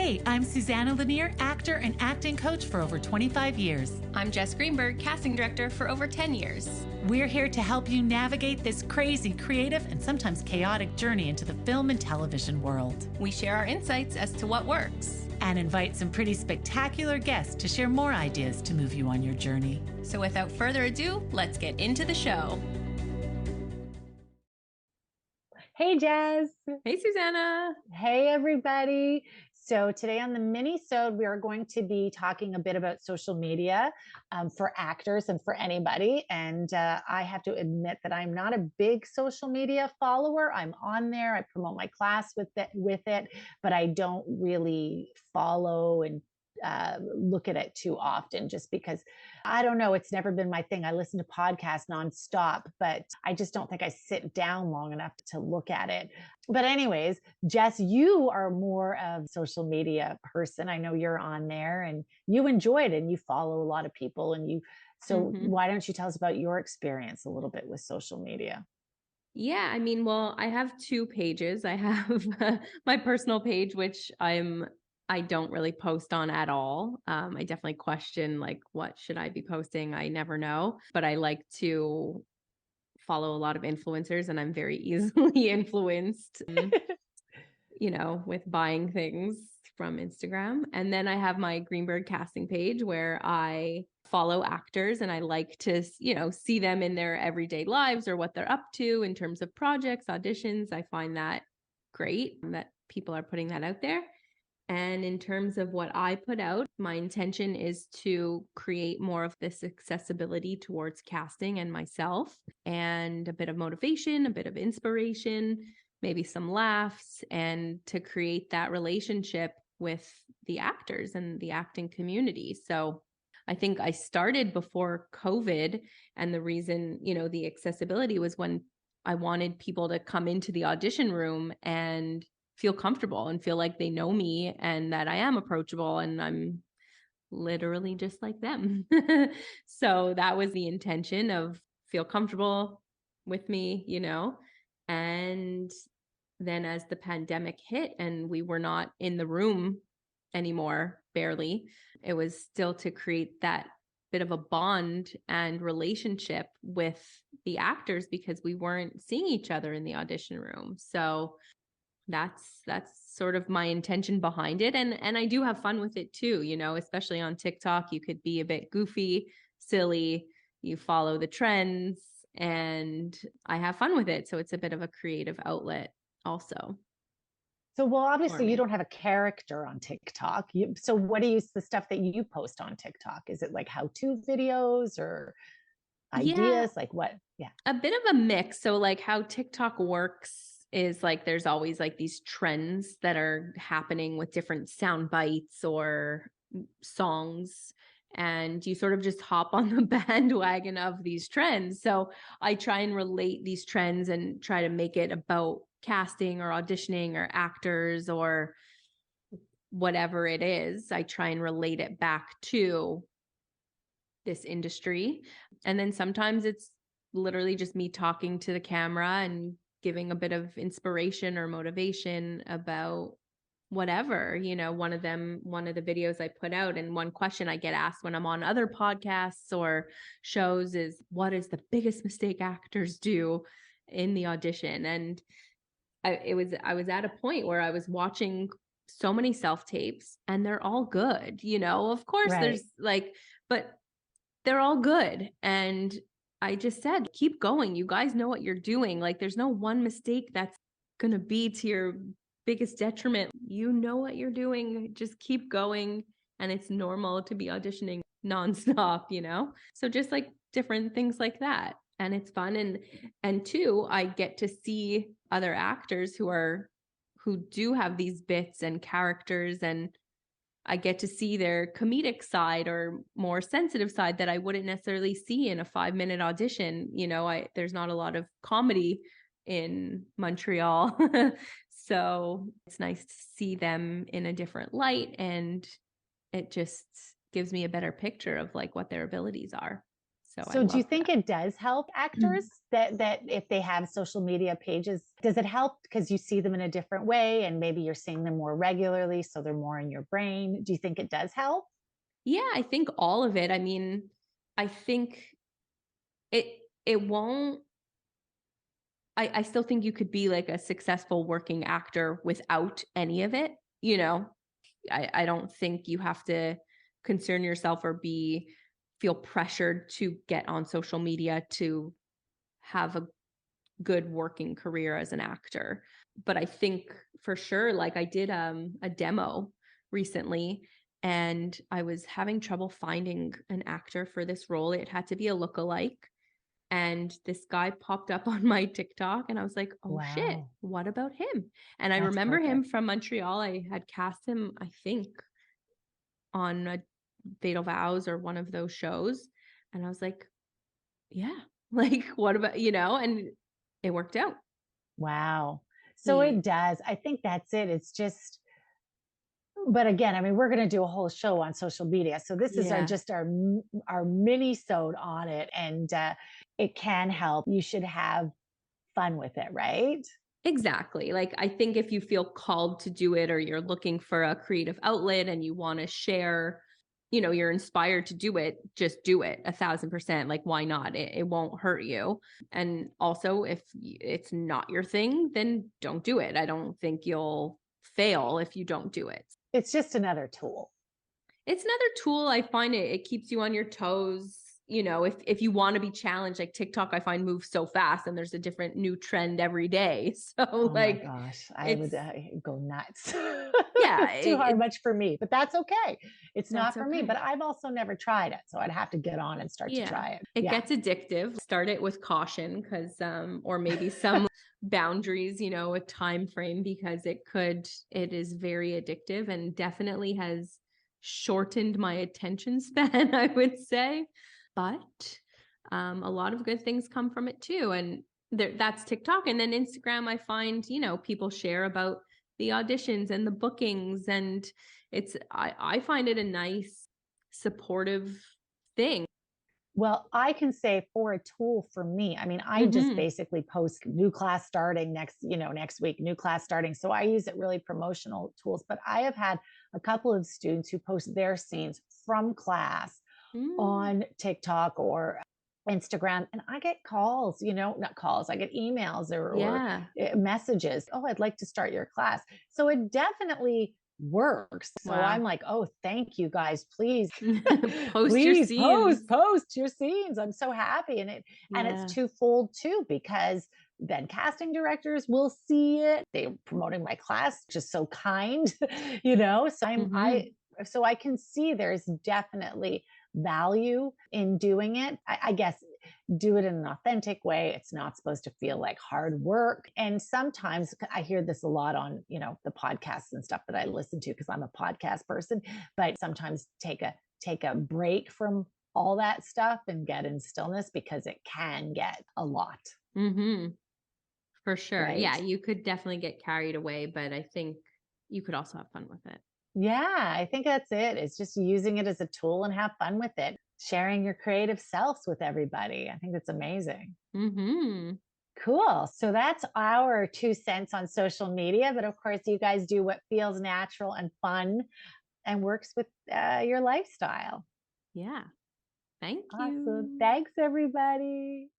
Hey, I'm Susanna Lanier, actor and acting coach for over 25 years. I'm Jess Greenberg, casting director for over 10 years. We're here to help you navigate this crazy, creative, and sometimes chaotic journey into the film and television world. We share our insights as to what works. And invite some pretty spectacular guests to share more ideas to move you on your journey. So without further ado, let's get into the show. Hey, Jess. Hey, Susanna. Hey, everybody. So today on the Minisode, we are going to be talking a bit about social media for actors and for anybody. And I have to admit that I'm not a big social media follower. I'm on there. I promote my class with it, but I don't really follow and look at it too often, just because I don't know, it's never been my thing. I listen to podcasts nonstop, but I just don't think I sit down long enough to look at it. But anyways, Jess, you are more of a social media person. I know you're on there and you enjoy it and you follow a lot of people so why don't you tell us about your experience a little bit with social media? Yeah, well, I have two pages. I have my personal page, which I don't really post on at all. I definitely question, like, what should I be posting? I never know, but I like to follow a lot of influencers and I'm very easily influenced, with buying things from Instagram. And then I have my Greenberg casting page where I follow actors and I like to, see them in their everyday lives or what they're up to in terms of projects, auditions. I find that great that people are putting that out there. And in terms of what I put out, my intention is to create more of this accessibility towards casting and myself, and a bit of motivation, a bit of inspiration, maybe some laughs, and to create that relationship with the actors and the acting community. So I think I started before COVID, and the reason, the accessibility was when I wanted people to come into the audition room and feel comfortable and feel like they know me and that I am approachable and I'm literally just like them. So that was the intention of feel comfortable with me, and then as the pandemic hit and we were not in the room anymore, barely, it was still to create that bit of a bond and relationship with the actors because we weren't seeing each other in the audition room. So that's sort of my intention behind it. And I do have fun with it too, especially on TikTok. You could be a bit goofy, silly, you follow the trends, and I have fun with it. So it's a bit of a creative outlet also. So, well, obviously you don't have a character on TikTok. So what do the stuff that you post on TikTok? Is it like how-to videos or ideas? Yeah, like what? Yeah. a bit of a mix. So like how TikTok works is like there's always like these trends that are happening with different sound bites or songs, and you sort of just hop on the bandwagon of these trends. So I try and relate these trends and try to make it about casting or auditioning or actors or whatever it is. I try and relate it back to this industry. And then sometimes it's literally just me talking to the camera and giving a bit of inspiration or motivation about whatever, one of the videos I put out, and one question I get asked when I'm on other podcasts or shows is, what is the biggest mistake actors do in the audition? And I was at a point where I was watching so many self-tapes and they're all good, of course, right. There's like, but they're all good. And I just said, keep going. You guys know what you're doing. Like, there's no one mistake that's going to be to your biggest detriment. You know what you're doing. Just keep going. And it's normal to be auditioning nonstop, So just like different things like that. And it's fun. And two, I get to see other actors who do have these bits and characters, and I get to see their comedic side or more sensitive side that I wouldn't necessarily see in a 5-minute audition. There's not a lot of comedy in Montreal. So it's nice to see them in a different light, and it just gives me a better picture of like what their abilities are. So do you think it does help actors that if they have social media pages, does it help because you see them in a different way and maybe you're seeing them more regularly, so they're more in your brain? Do you think it does help? Yeah, I think all of it. I mean, I think it it won't I still think you could be like a successful working actor without any of it, you know? I don't think you have to concern yourself or feel pressured to get on social media to have a good working career as an actor. But I think for sure, like I did a demo recently and I was having trouble finding an actor for this role. It had to be a lookalike. And this guy popped up on my TikTok and I was like, oh shit, Wow, what about him? And I that's remember him perfect. from Montreal. I had cast him, I think, on a Fatal Vows or one of those shows. And I was like, yeah, like, what about, and it worked out. Wow. So He, it does. I think that's it. It's just, but again, I mean, we're going to do a whole show on social media. So this is our yeah, just our mini-sode on it, and it can help. You should have fun with it, right? exactly. Like, I think if you feel called to do it or you're looking for a creative outlet and you want to share, you're inspired to do it, just do it 1,000%. Like, why not? It won't hurt you. And also, if it's not your thing, then don't do it. I don't think you'll fail if you don't do it. It's just another tool. It's another tool. I find it keeps you on your toes. If you want to be challenged, like TikTok, I find moves so fast and there's a different new trend every day. So Oh my like gosh, I it's would go nuts. yeah, It's too hard, it's much for me, but that's okay. It's not that's for me, but okay. I've also never tried it, so I'd have to get on and start to Yeah. try it. It Yeah. gets addictive. Start it with caution because or maybe some boundaries, a time frame because it is very addictive and definitely has shortened my attention span, I would say. But a lot of good things come from it too. And that's TikTok. And then Instagram, I find, people share about the auditions and the bookings. And I find it a nice, supportive thing. Well, I can say for a tool for me, I mean, I just Hmm. basically post new class starting next week, new class starting. So I use it really promotional tools, but I have had a couple of students who post their scenes from class Mm. on TikTok or Instagram, and I get calls, not calls, I get emails or Yeah. messages. Oh, I'd like to start your class. So it definitely works. So I'm Wow. like, oh, thank you guys. Please, Post your please scenes. post your scenes. I'm so happy. And it's Yeah. twofold too, because then casting directors will see it. They're promoting my class, just so kind, So Hmm. so I can see there's definitely value in doing it. I guess do it in an authentic way. It's not supposed to feel like hard work. And sometimes I hear this a lot on, the podcasts and stuff that I listen to because I'm a podcast person, but sometimes take a break from all that stuff and get in stillness because it can get a lot, Hmm. For sure. right? Yeah, you could definitely get carried away, but I think you could also have fun with it. Yeah, I think that's it. It's just using it as a tool and have fun with it. Sharing your creative selves with everybody. I think that's amazing. Hmm. Cool. So that's our 2 cents on social media. But of course, you guys do what feels natural and fun and works with your lifestyle. Yeah. Thank Awesome. you. Thanks, everybody.